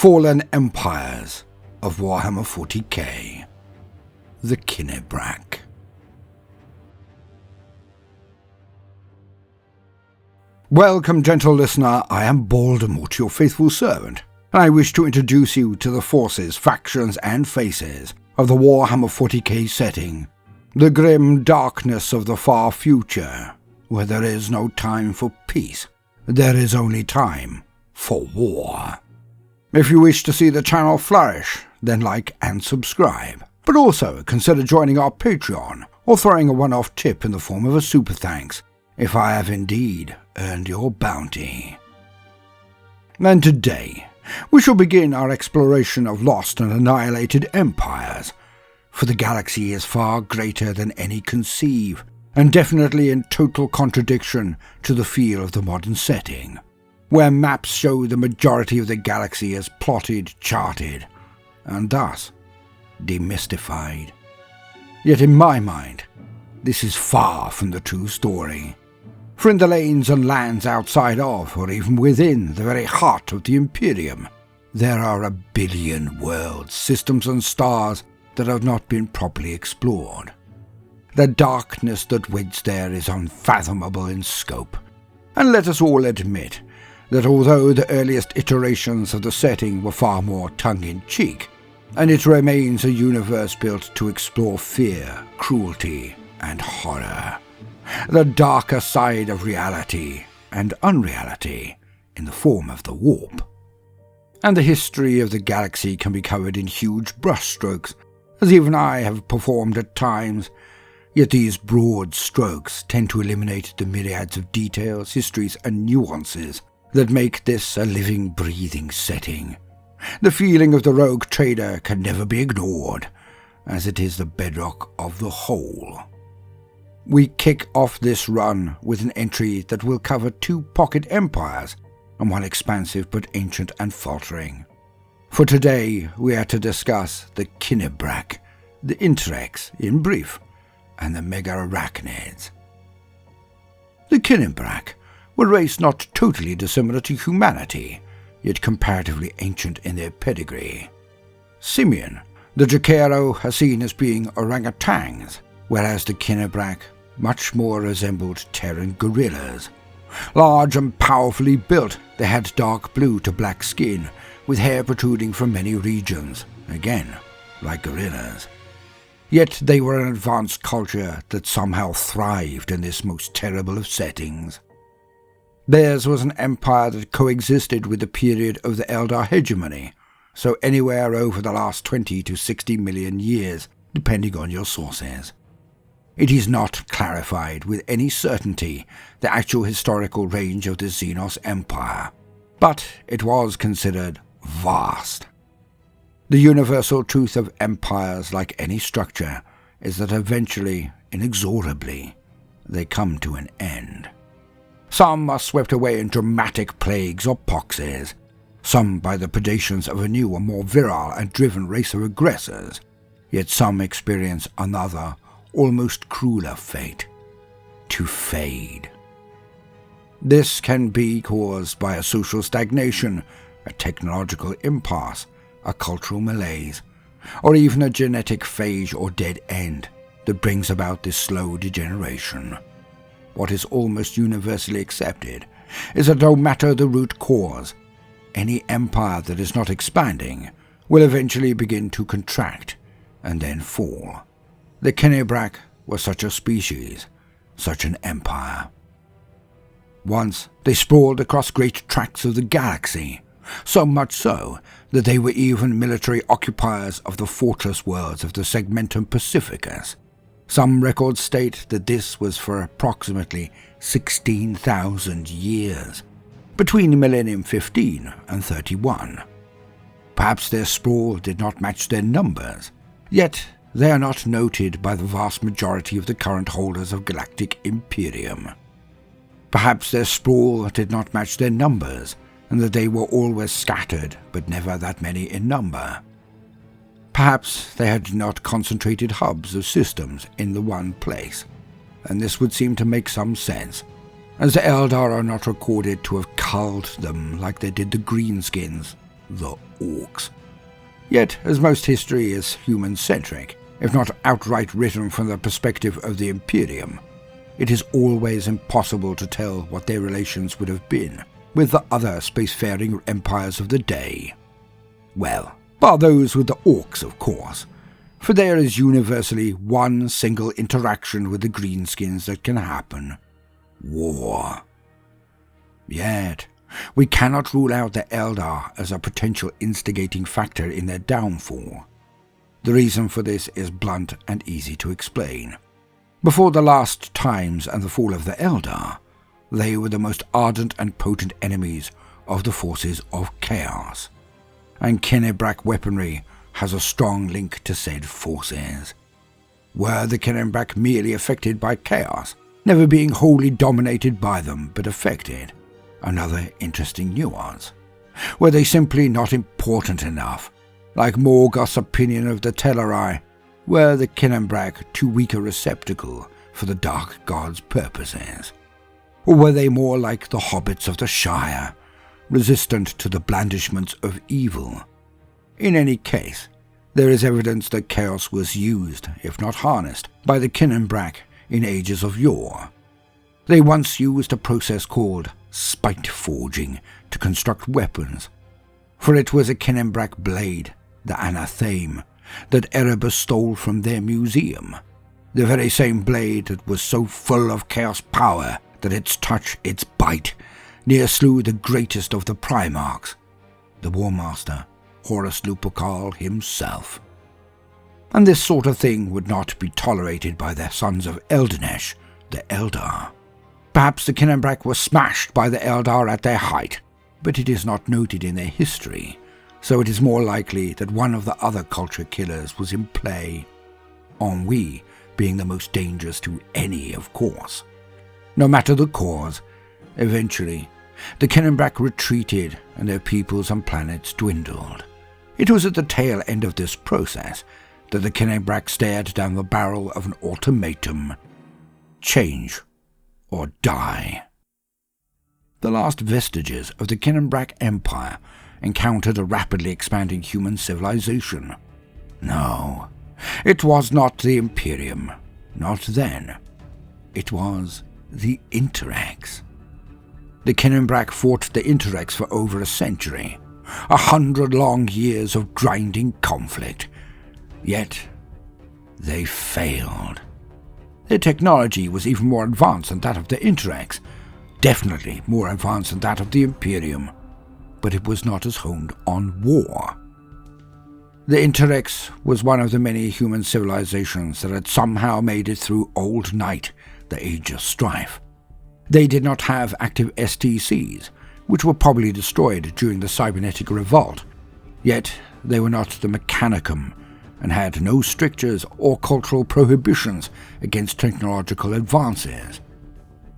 fallen empires of Warhammer 40k, the Kinebrach. Welcome, gentle listener, I am Baldermort, your faithful servant, and I wish to introduce you to the forces, factions, and faces of the Warhammer 40k setting, the grim darkness of the far future, where there is no time for peace, there is only time for war. If you wish to see the channel flourish, then like and subscribe, but also consider joining our Patreon or throwing a one-off tip in the form of a super thanks if I have indeed earned your bounty. And today, we shall begin our exploration of lost and annihilated empires, for the galaxy is far greater than any conceive, and definitely in total contradiction to the feel of the modern setting, where maps show the majority of the galaxy as plotted, charted, and thus demystified. Yet in my mind, this is far from the true story. For in the lanes and lands outside of, or even within, the very heart of the Imperium, there are a billion worlds, systems and stars that have not been properly explored. The darkness that waits there is unfathomable in scope, and let us all admit that although the earliest iterations of the setting were far more tongue-in-cheek, and it remains a universe built to explore fear, cruelty, and horror, the darker side of reality and unreality in the form of the warp. And the history of the galaxy can be covered in huge brushstrokes, as even I have performed at times, yet these broad strokes tend to eliminate the myriads of details, histories, and nuances that make this a living, breathing setting. The feeling of the rogue trader can never be ignored, as it is the bedrock of the whole. We kick off this run with an entry that will cover 2 pocket empires and one expansive but ancient and faltering. For today we are to discuss the Kinebrach, the Interex in brief, and the Megarachnids. The Kinebrach were a race not totally dissimilar to humanity, yet comparatively ancient in their pedigree. Simeon, the Jacaro, are seen as being orangutans, whereas the Kinebrach much more resembled Terran gorillas. Large and powerfully built, they had dark blue to black skin, with hair protruding from many regions, again, like gorillas. Yet they were an advanced culture that somehow thrived in this most terrible of settings. Theirs was an empire that coexisted with the period of the Eldar hegemony, so anywhere over the last 20 to 60 million years, depending on your sources. It is not clarified with any certainty the actual historical range of the Xenos Empire, but it was considered vast. The universal truth of empires, like any structure, is that eventually, inexorably, they come to an end. Some are swept away in dramatic plagues or poxes, some by the predations of a new and more virile and driven race of aggressors, yet some experience another, almost crueler fate, to fade. This can be caused by a social stagnation, a technological impasse, a cultural malaise, or even a genetic phage or dead end that brings about this slow degeneration. What is almost universally accepted is that no matter the root cause, any empire that is not expanding will eventually begin to contract and then fall. The Kinebrach was such a species, such an empire. Once they sprawled across great tracts of the galaxy, so much so that they were even military occupiers of the fortress worlds of the Segmentum Pacificus. Some records state that this was for approximately 16,000 years, between Millennium 15 and 31. Perhaps their sprawl did not match their numbers, yet they are not noted by the vast majority of the current holders of Galactic Imperium. Perhaps their sprawl did not match their numbers, and that they were always scattered, but never that many in number. Perhaps they had not concentrated hubs of systems in the one place, and this would seem to make some sense, as the Eldar are not recorded to have culled them like they did the Greenskins, the orcs. Yet, as most history is human-centric, if not outright written from the perspective of the Imperium, it is always impossible to tell what their relations would have been with the other spacefaring empires of the day. Well, bar those with the orcs, of course, for there is universally one single interaction with the greenskins that can happen: war. Yet, we cannot rule out the Eldar as a potential instigating factor in their downfall. The reason for this is blunt and easy to explain. Before the last times and the fall of the Eldar, they were the most ardent and potent enemies of the forces of chaos, and Kinebrach weaponry has a strong link to said forces. Were the Kinebrach merely affected by chaos, never being wholly dominated by them but affected? Another interesting nuance. Were they simply not important enough? Like Morgoth's opinion of the Telleri, were the Kinebrach too weak a receptacle for the Dark God's purposes? Or were they more like the hobbits of the Shire, resistant to the blandishments of evil? In any case, there is evidence that chaos was used, if not harnessed, by the Kinebrach in ages of yore. They once used a process called spite forging to construct weapons, for it was a Kinebrach blade, the anatheme, that Erebus stole from their museum, the very same blade that was so full of chaos power that its touch, its bite, near slew the greatest of the Primarchs, the War Master, Horus Lupercal himself. And this sort of thing would not be tolerated by the sons of Eldinesh, the Eldar. Perhaps the Kinebrach were smashed by the Eldar at their height, but it is not noted in their history, so it is more likely that one of the other culture killers was in play, ennui being the most dangerous to any, of course. No matter the cause, eventually, the Kinebrach retreated and their peoples and planets dwindled. It was at the tail end of this process that the Kinebrach stared down the barrel of an ultimatum: change or die. The last vestiges of the Kinebrach Empire encountered a rapidly expanding human civilization. No, it was not the Imperium, not then. It was the Interex. The Kinebrach fought the Interex for over a century, 100 long years of grinding conflict. Yet, they failed. Their technology was even more advanced than that of the Interex, definitely more advanced than that of the Imperium, but it was not as honed on war. The Interex was one of the many human civilizations that had somehow made it through Old Night, the Age of Strife. They did not have active STCs, which were probably destroyed during the cybernetic revolt, yet they were not the Mechanicum, and had no strictures or cultural prohibitions against technological advances.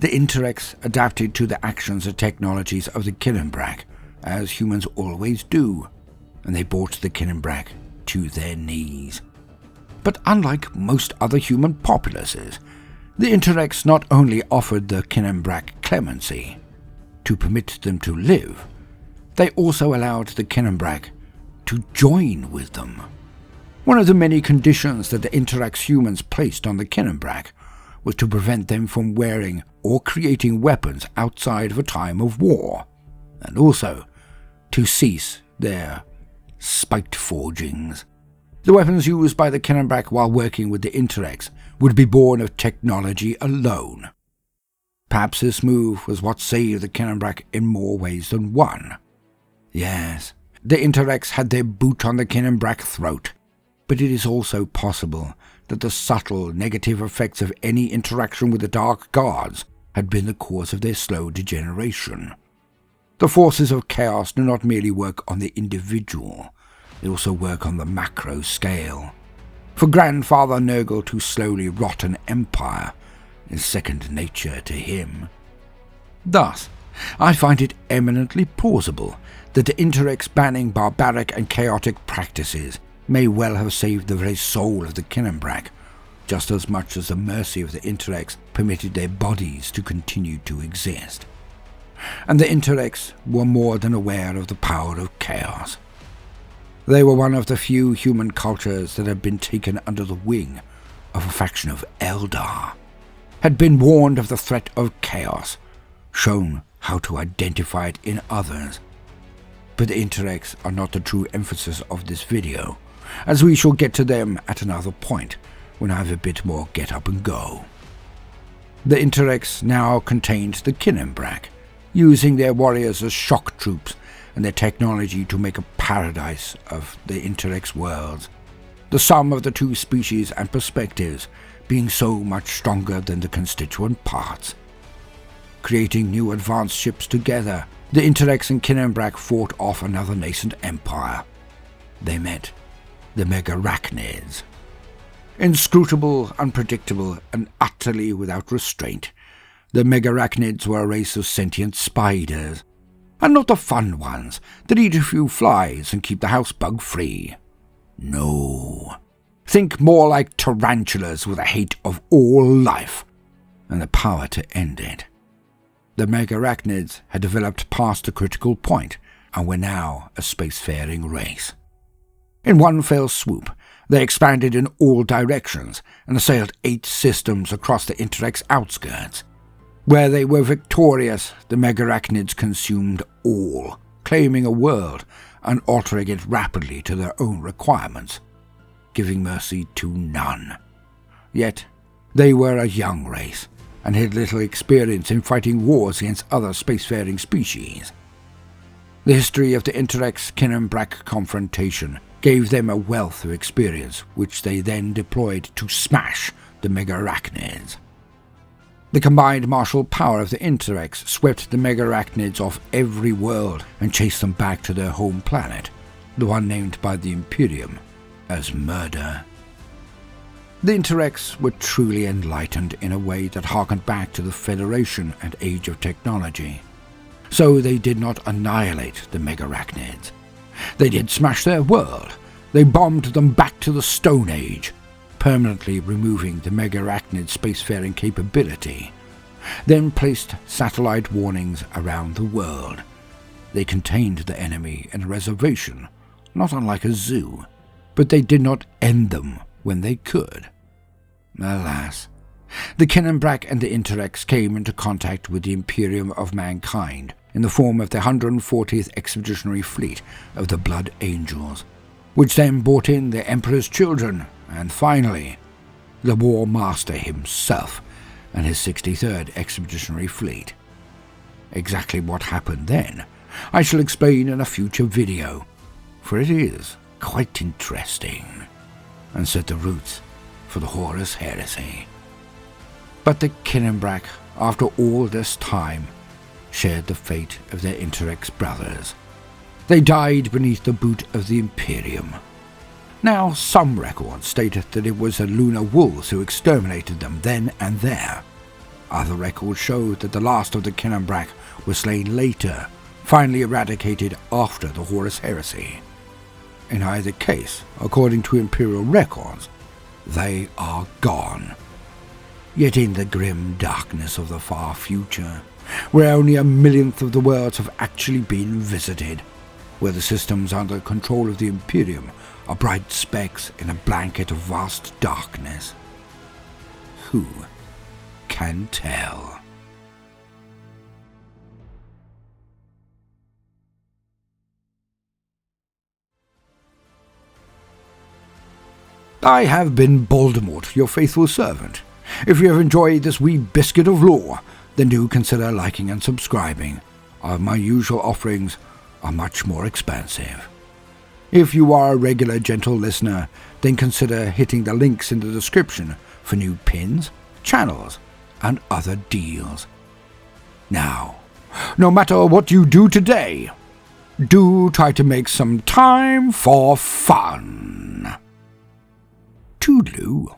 The Interex adapted to the actions and technologies of the Kinebrach, as humans always do, and they brought the Kinebrach to their knees. But unlike most other human populaces, the Interex not only offered the Kinebrach clemency to permit them to live, they also allowed the Kinebrach to join with them. One of the many conditions that the Interex humans placed on the Kinebrach was to prevent them from wearing or creating weapons outside of a time of war, and also to cease their spite forgings. The weapons used by the Kinebrach while working with the Interex would be born of technology alone. Perhaps this move was what saved the Kinebrach in more ways than one. Yes, the Interex had their boot on the Kinebrach throat, but it is also possible that the subtle negative effects of any interaction with the Dark Gods had been the cause of their slow degeneration. The forces of chaos do not merely work on the individual, they also work on the macro scale. For Grandfather Nurgle to slowly rot an empire is second nature to him. Thus, I find it eminently plausible that the Interex banning barbaric and chaotic practices may well have saved the very soul of the Kinebrach, just as much as the mercy of the Interex permitted their bodies to continue to exist. and the Interex were more than aware of the power of chaos. They were one of the few human cultures that had been taken under the wing of a faction of Eldar, had been warned of the threat of chaos, shown how to identify it in others. But the Interex are not the true emphasis of this video, as we shall get to them at another point when I have a bit more get up and go. The Interex now contained the Kinebrach, using their warriors as shock troops and their technology to make a paradise of the Interex worlds, the sum of the two species and perspectives being so much stronger than the constituent parts. Creating new advanced ships together, the Interex and Kinebrach fought off another nascent empire. They met the Megarachnids. Inscrutable, unpredictable, and utterly without restraint, the Megarachnids were a race of sentient spiders, and not the fun ones that eat a few flies and keep the house bug-free. No. Think more like tarantulas with a hate of all life, and the power to end it. The Megarachnids had developed past a critical point, and were now a spacefaring race. In one fell swoop, they expanded in all directions and assailed 8 systems across the Interex outskirts. Where they were victorious, the Megarachnids consumed all, claiming a world and altering it rapidly to their own requirements, giving mercy to none. Yet, they were a young race, and had little experience in fighting wars against other spacefaring species. The history of the Interex-Kinebrach confrontation gave them a wealth of experience which they then deployed to smash the Megarachnids. The combined martial power of the Interex swept the Megarachnids off every world and chased them back to their home planet, the one named by the Imperium as Murder. The Interex were truly enlightened in a way that harkened back to the Federation and Age of Technology. So they did not annihilate the Megarachnids. They did smash their world. They bombed them back to the Stone Age, permanently removing the Megarachnid spacefaring capability, then placed satellite warnings around the world. They contained the enemy in a reservation, not unlike a zoo, but they did not end them when they could. Alas, the Kinebrach and the Interex came into contact with the Imperium of mankind in the form of the 140th Expeditionary Fleet of the Blood Angels, which then brought in the Emperor's children, and finally, the War Master himself and his 63rd Expeditionary Fleet. Exactly what happened then, I shall explain in a future video, for it is quite interesting, and set the roots for the Horus Heresy. But the Kinebrach, after all this time, shared the fate of their Interex brothers. They died beneath the boot of the Imperium. Now, some records stated that it was the lunar wolves who exterminated them then and there. Other records showed that the last of the Kinebrach was slain later, finally eradicated after the Horus Heresy. In either case, according to Imperial records, they are gone. Yet in the grim darkness of the far future, where only 1/1,000,000th of the worlds have actually been visited, where the systems under control of the Imperium are bright specks in a blanket of vast darkness, who can tell? I have been Baldermort, your faithful servant. If you have enjoyed this wee biscuit of lore, then do consider liking and subscribing. My usual offerings are much more expansive. If you are a regular gentle listener, then consider hitting the links in the description for new pins, channels, and other deals. Now, no matter what you do today, do try to make some time for fun. Toodaloo.